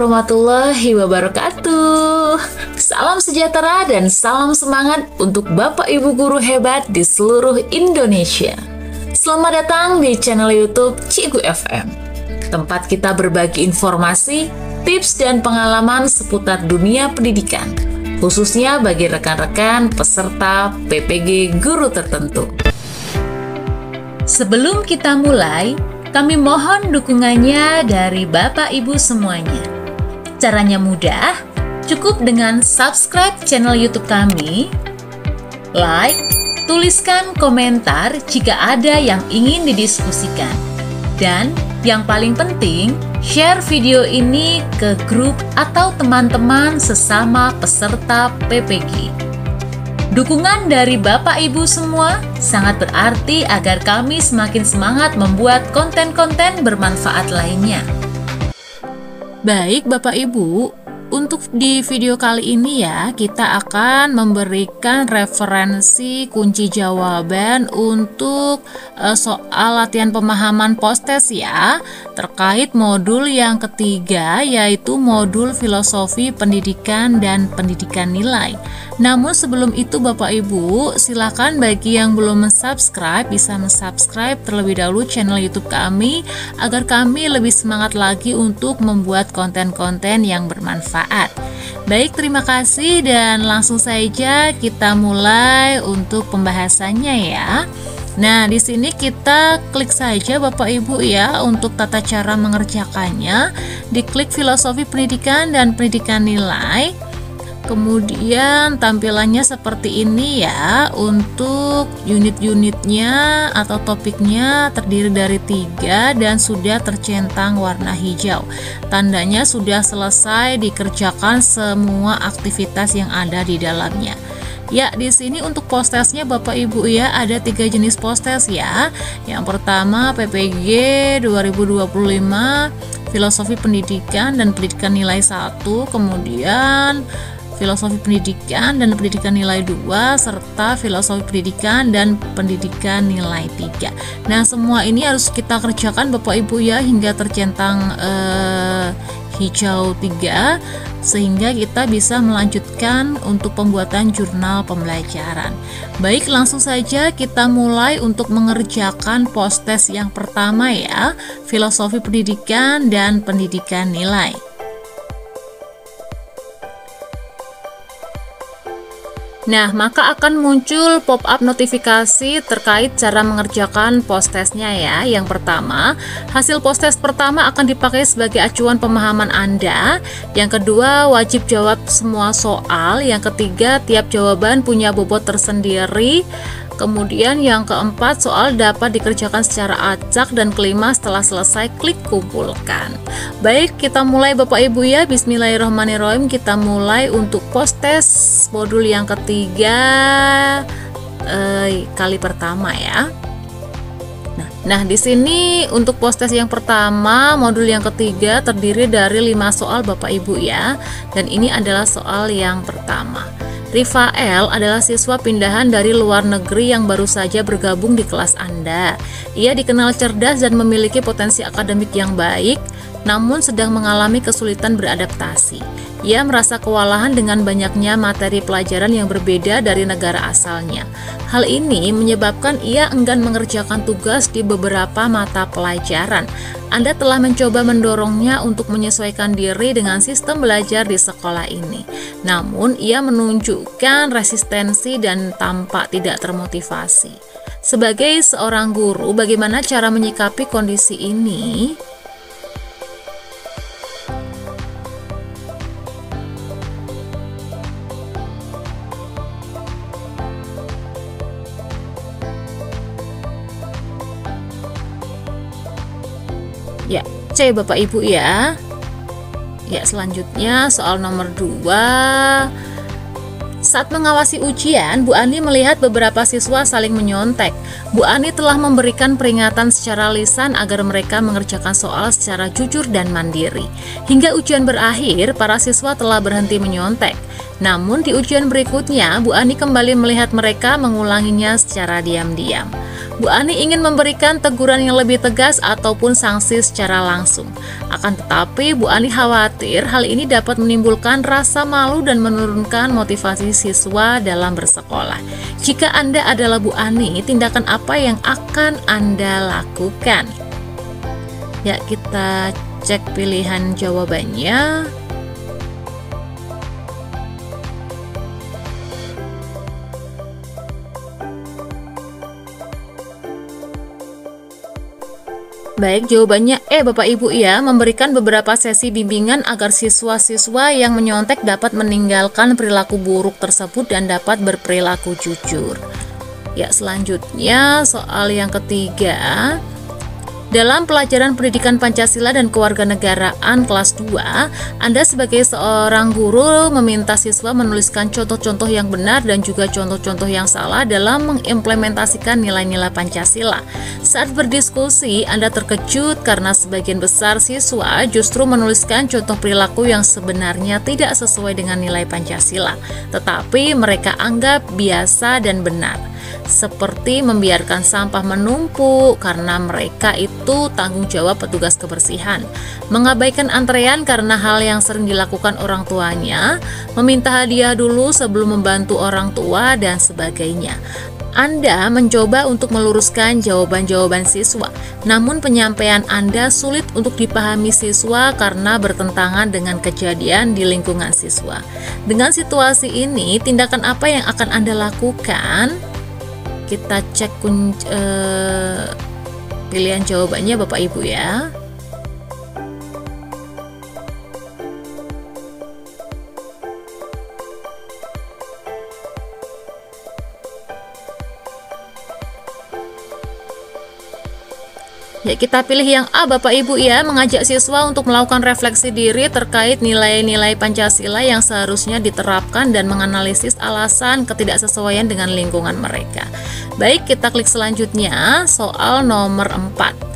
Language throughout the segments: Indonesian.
warahmatullahi wabarakatuh. Salam sejahtera dan salam semangat untuk Bapak Ibu guru hebat di seluruh Indonesia. Selamat datang di channel YouTube Cikgu FM, tempat kita berbagi informasi, tips dan pengalaman seputar dunia pendidikan, khususnya bagi rekan-rekan peserta PPG guru tertentu. Sebelum kita mulai, kami mohon dukungannya dari Bapak Ibu semuanya. Caranya mudah, cukup dengan subscribe channel YouTube kami, like, tuliskan komentar jika ada yang ingin didiskusikan, dan yang paling penting, share video ini ke grup atau teman-teman sesama peserta PPG. Dukungan dari Bapak Ibu semua sangat berarti agar kami semakin semangat membuat konten-konten bermanfaat lainnya. Baik Bapak Ibu, untuk di video kali ini ya, kita akan memberikan referensi kunci jawaban untuk soal latihan pemahaman postes ya, terkait modul yang ketiga, yaitu modul filosofi pendidikan dan pendidikan nilai. Namun sebelum itu Bapak Ibu, silakan bagi yang belum subscribe bisa subscribe terlebih dahulu channel YouTube kami agar kami lebih semangat lagi untuk membuat konten-konten yang bermanfaat. Baik, terima kasih dan langsung saja kita mulai untuk pembahasannya ya. Nah, di sini kita klik saja Bapak Ibu ya untuk tata cara mengerjakannya. Diklik filosofi pendidikan dan pendidikan nilai. Kemudian tampilannya seperti ini ya. Untuk unit-unitnya atau topiknya terdiri dari 3 dan sudah tercentang warna hijau. Tandanya sudah selesai dikerjakan semua aktivitas yang ada di dalamnya. Ya, di sini untuk postesnya Bapak Ibu ya, ada 3 jenis postes ya. Yang pertama PPG 2025 filosofi pendidikan dan pendidikan nilai 1, kemudian filosofi pendidikan dan pendidikan nilai 2, serta filosofi pendidikan dan pendidikan nilai 3. Nah, semua ini harus kita kerjakan Bapak Ibu ya hingga tercentang hijau 3, sehingga kita bisa melanjutkan untuk pembuatan jurnal pembelajaran. Baik, langsung saja kita mulai untuk mengerjakan postes yang pertama ya, filosofi pendidikan dan pendidikan nilai. Nah, maka akan muncul pop-up notifikasi terkait cara mengerjakan postesnya ya. Yang pertama, hasil postes pertama akan dipakai sebagai acuan pemahaman Anda. Yang kedua, wajib jawab semua soal. Yang ketiga, tiap jawaban punya bobot tersendiri. Kemudian yang keempat, soal dapat dikerjakan secara acak. Dan kelima, setelah selesai klik kumpulkan. Baik, kita mulai Bapak Ibu ya. Bismillahirrahmanirrahim. Kita mulai untuk postes modul yang ketiga kali pertama ya. Nah, di sini untuk postes yang pertama modul yang ketiga terdiri dari 5 soal Bapak Ibu ya. Dan ini adalah soal yang pertama. Rifael adalah siswa pindahan dari luar negeri yang baru saja bergabung di kelas Anda. Ia dikenal cerdas dan memiliki potensi akademik yang baik, namun sedang mengalami kesulitan beradaptasi. Ia merasa kewalahan dengan banyaknya materi pelajaran yang berbeda dari negara asalnya. Hal ini menyebabkan ia enggan mengerjakan tugas di beberapa mata pelajaran. Anda telah mencoba mendorongnya untuk menyesuaikan diri dengan sistem belajar di sekolah ini. Namun, ia menunjukkan resistensi dan tampak tidak termotivasi. Sebagai seorang guru, bagaimana cara menyikapi kondisi ini? Ya, C Bapak Ibu ya. Ya, selanjutnya soal nomor 2. Saat mengawasi ujian, Bu Ani melihat beberapa siswa saling menyontek. Bu Ani telah memberikan peringatan secara lisan agar mereka mengerjakan soal secara jujur dan mandiri. Hingga ujian berakhir, para siswa telah berhenti menyontek. Namun di ujian berikutnya, Bu Ani kembali melihat mereka mengulanginya secara diam-diam. Bu Ani ingin memberikan teguran yang lebih tegas ataupun sanksi secara langsung. Akan tetapi, Bu Ani khawatir hal ini dapat menimbulkan rasa malu dan menurunkan motivasi siswa dalam bersekolah. Jika Anda adalah Bu Ani, tindakan apa yang akan Anda lakukan? Ya, kita cek pilihan jawabannya. Baik, jawabannya Bapak Ibu ya, memberikan beberapa sesi bimbingan agar siswa-siswa yang menyontek dapat meninggalkan perilaku buruk tersebut dan dapat berperilaku jujur. Ya, selanjutnya soal yang ketiga. Dalam pelajaran pendidikan Pancasila dan kewarganegaraan kelas 2, Anda sebagai seorang guru meminta siswa menuliskan contoh-contoh yang benar dan juga contoh-contoh yang salah dalam mengimplementasikan nilai-nilai Pancasila. Saat berdiskusi, Anda terkejut karena sebagian besar siswa justru menuliskan contoh perilaku yang sebenarnya tidak sesuai dengan nilai Pancasila, tetapi mereka anggap biasa dan benar. Seperti membiarkan sampah menumpuk karena mereka itu tanggung jawab petugas kebersihan, mengabaikan antrean karena hal yang sering dilakukan orang tuanya, meminta hadiah dulu sebelum membantu orang tua, dan sebagainya. Anda mencoba untuk meluruskan jawaban-jawaban siswa, namun penyampaian Anda sulit untuk dipahami siswa karena bertentangan dengan kejadian di lingkungan siswa. Dengan situasi ini, tindakan apa yang akan Anda lakukan? Kita cek pilihan jawabannya Bapak Ibu ya. Ya, kita pilih yang A Bapak Ibu ya, mengajak siswa untuk melakukan refleksi diri terkait nilai-nilai Pancasila yang seharusnya diterapkan dan menganalisis alasan ketidaksesuaian dengan lingkungan mereka. Baik, kita klik selanjutnya, soal nomor 4.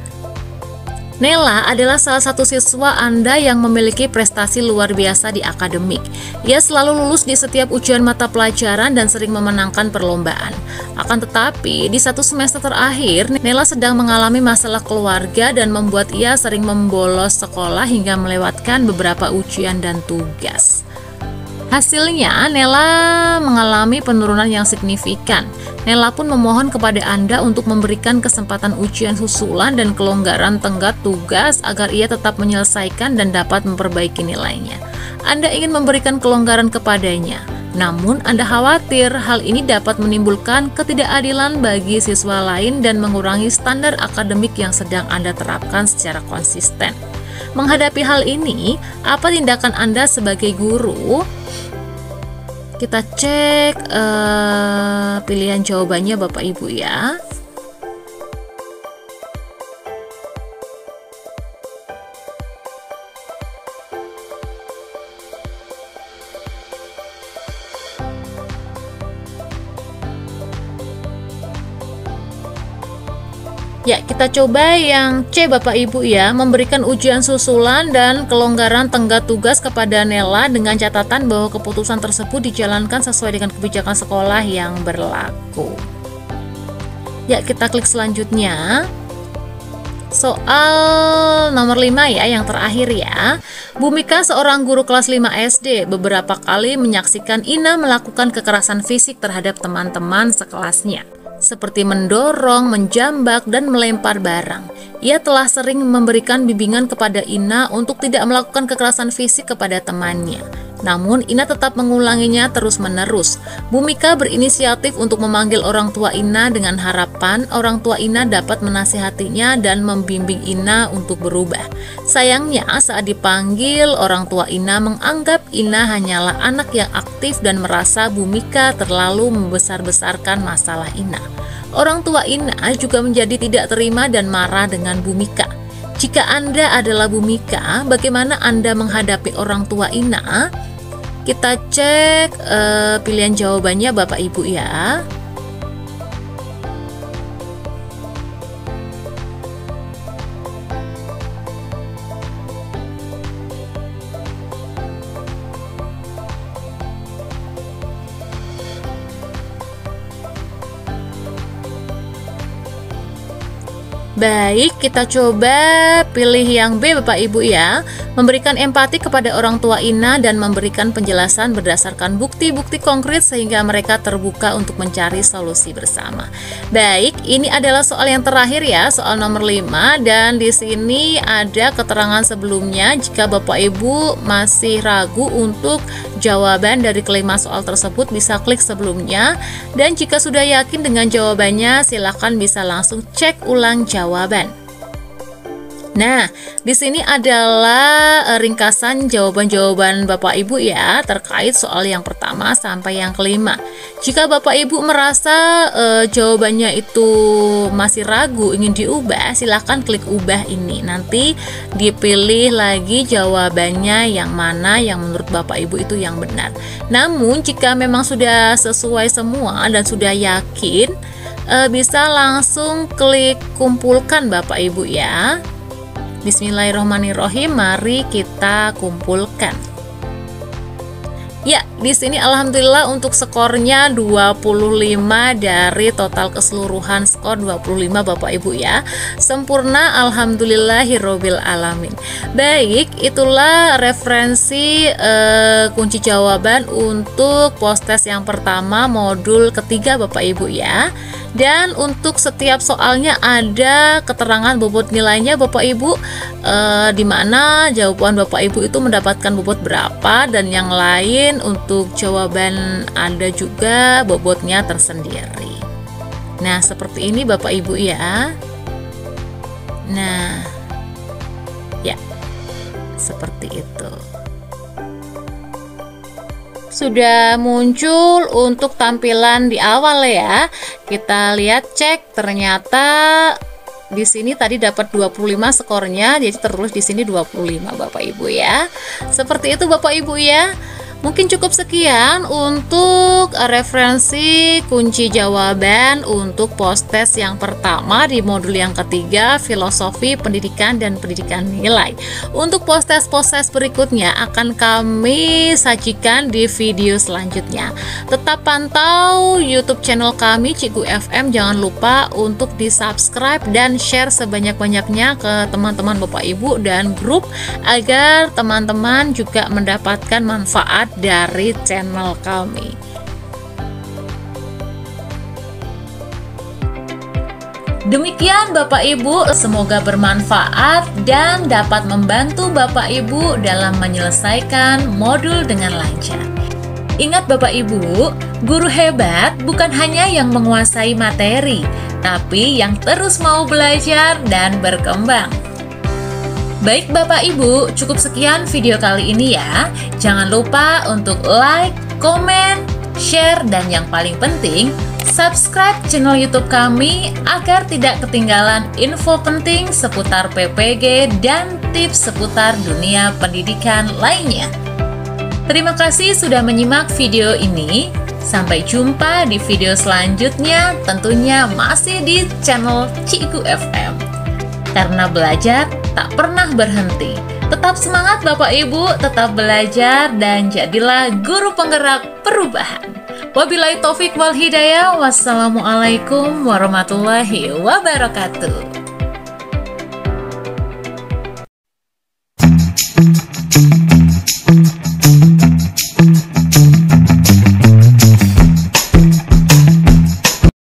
Nela adalah salah satu siswa Anda yang memiliki prestasi luar biasa di akademik. Ia selalu lulus di setiap ujian mata pelajaran dan sering memenangkan perlombaan. Akan tetapi, di satu semester terakhir, Nela sedang mengalami masalah keluarga dan membuat ia sering membolos sekolah hingga melewatkan beberapa ujian dan tugas. Hasilnya, Nela mengalami penurunan yang signifikan. Nela pun memohon kepada Anda untuk memberikan kesempatan ujian susulan dan kelonggaran tenggat tugas agar ia tetap menyelesaikan dan dapat memperbaiki nilainya. Anda ingin memberikan kelonggaran kepadanya, namun Anda khawatir hal ini dapat menimbulkan ketidakadilan bagi siswa lain dan mengurangi standar akademik yang sedang Anda terapkan secara konsisten. Menghadapi hal ini, apa tindakan Anda sebagai guru? Kita cek pilihan jawabannya Bapak Ibu ya. Ya, kita coba yang C Bapak Ibu ya, memberikan ujian susulan dan kelonggaran tenggat tugas kepada Nela dengan catatan bahwa keputusan tersebut dijalankan sesuai dengan kebijakan sekolah yang berlaku. Ya, kita klik selanjutnya. Soal nomor 5 ya, yang terakhir ya. Bu Mika, seorang guru kelas 5 SD, beberapa kali menyaksikan Ina melakukan kekerasan fisik terhadap teman-teman sekelasnya, seperti mendorong, menjambak, dan melempar barang. Ia telah sering memberikan bimbingan kepada Ina untuk tidak melakukan kekerasan fisik kepada temannya. Namun, Ina tetap mengulanginya terus-menerus. Bu Mika berinisiatif untuk memanggil orang tua Ina dengan harapan orang tua Ina dapat menasihatinya dan membimbing Ina untuk berubah. Sayangnya, saat dipanggil, orang tua Ina menganggap Ina hanyalah anak yang aktif dan merasa Bu Mika terlalu membesar-besarkan masalah Ina. Orang tua Ina juga menjadi tidak terima dan marah dengan Bu Mika. Jika Anda adalah Bu Mika, bagaimana Anda menghadapi orang tua Ina? Kita cek pilihan jawabannya Bapak Ibu ya. Baik, kita coba pilih yang B Bapak Ibu ya. Memberikan empati kepada orang tua Ina dan memberikan penjelasan berdasarkan bukti-bukti konkret sehingga mereka terbuka untuk mencari solusi bersama. Baik, ini adalah soal yang terakhir ya, soal nomor 5, dan di sini ada keterangan sebelumnya jika Bapak Ibu masih ragu untuk jawaban dari kelima soal tersebut bisa klik sebelumnya, dan jika sudah yakin dengan jawabannya silakan bisa langsung cek ulang jawaban. Nah, di sini adalah ringkasan jawaban-jawaban Bapak Ibu ya terkait soal yang pertama sampai yang kelima. Jika Bapak Ibu merasa jawabannya itu masih ragu ingin diubah, silahkan klik ubah ini. Nanti dipilih lagi jawabannya yang mana yang menurut Bapak Ibu itu yang benar. Namun jika memang sudah sesuai semua dan sudah yakin, bisa langsung klik kumpulkan Bapak Ibu ya. Bismillahirrahmanirrahim, mari kita kumpulkan. Ya, di sini alhamdulillah untuk skornya 25 dari total keseluruhan skor 25 Bapak Ibu ya. Sempurna alhamdulillahirabbil alamin. Baik, itulah referensi kunci jawaban untuk post-test yang pertama modul ketiga Bapak Ibu ya. Dan untuk setiap soalnya ada keterangan bobot nilainya Bapak Ibu, di mana jawaban Bapak Ibu itu mendapatkan bobot berapa, dan yang lain untuk jawaban ada juga bobotnya tersendiri. Nah, seperti ini Bapak Ibu ya. Nah, ya, seperti itu. Sudah muncul untuk tampilan di awal ya. Kita lihat, cek, ternyata di sini tadi dapat 25 skornya, jadi tertulis di sini 25 Bapak Ibu ya. Seperti itu Bapak Ibu ya. Mungkin cukup sekian untuk referensi kunci jawaban untuk post-test yang pertama di modul yang ketiga, filosofi pendidikan dan pendidikan nilai. Untuk post-test berikutnya akan kami sajikan di video selanjutnya. Tetap pantau YouTube channel kami Cikgu FM, jangan lupa untuk di-subscribe dan share sebanyak-banyaknya ke teman-teman Bapak Ibu dan grup agar teman-teman juga mendapatkan manfaat dari channel kami. Demikian Bapak Ibu, semoga bermanfaat dan dapat membantu Bapak Ibu dalam menyelesaikan modul dengan lancar. Ingat Bapak Ibu, guru hebat bukan hanya yang menguasai materi, tapi yang terus mau belajar dan berkembang. Baik Bapak Ibu, cukup sekian video kali ini ya. Jangan lupa untuk like, komen, share, dan yang paling penting, subscribe channel YouTube kami agar tidak ketinggalan info penting seputar PPG dan tips seputar dunia pendidikan lainnya. Terima kasih sudah menyimak video ini. Sampai jumpa di video selanjutnya, tentunya masih di channel Cikgu FM. Karena belajar tak pernah berhenti. Tetap semangat Bapak Ibu, tetap belajar dan jadilah guru penggerak perubahan. Wabillahi taufik wal hidayah. Wassalamualaikum warahmatullahi wabarakatuh.